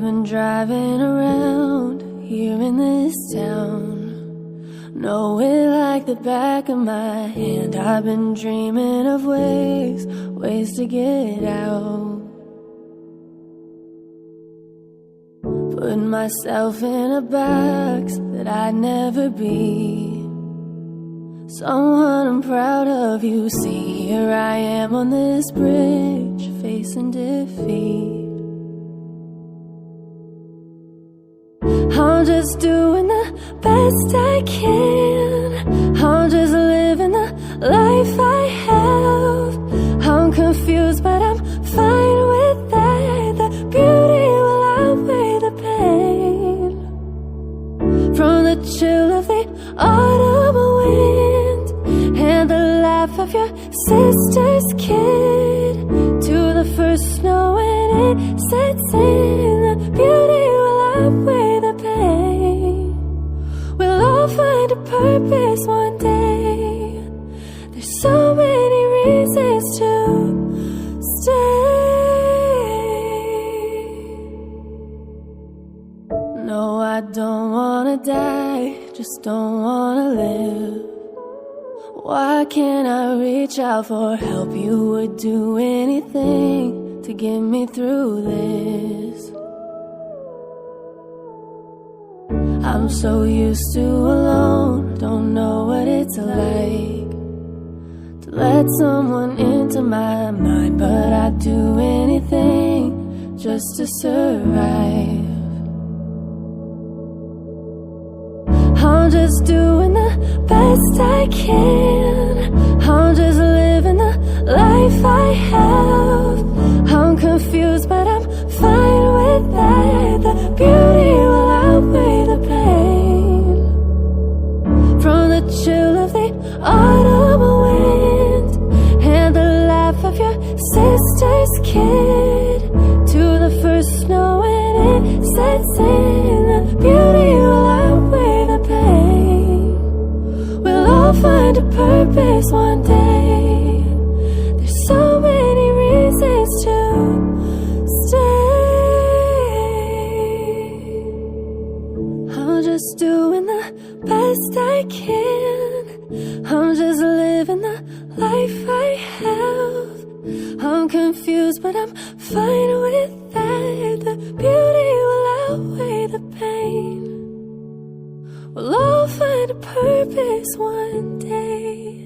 been driving around here in this town, know it like the back of my hand. I've been dreaming of ways to get out. Put myself in a box that I'd never be. Someone I'm proud of, you see. Here I am on this bridge, facing defeat. I'm just doing the best I can. I'm just living the life I have. I'm confused, but I'm fine with that. The beauty will outweigh the pain. From the chill of the autumn wind and the laugh of your sister's kid, to the first snow when it sets in, the beauty will outweigh the pain. We'll all find a purpose one day. There's so many reasons to stay. No, I don't wanna die, just don't wanna live. Why can't I reach out for help? You would do anything to get me through this. I'm so used to alone, don't know what it's like to let someone into my mind, but I'd do anything just to survive. I'm just doing the best I can. I'm just living the life I have. I'm confused, but I'm fine with that. The beauty will outweigh the pain. From the chill of the autumn wind and the laugh of your sister's kid, to the first snow when it sets in, the beauty will outweigh the pain. We'll all find a purpose one day. There's so many reasons to stay. I'm just doing the best I can. I'm just living the life I have. I'm confused, but I'm fine with that. The beauty will outweigh the pain. We'll all find a purpose one day.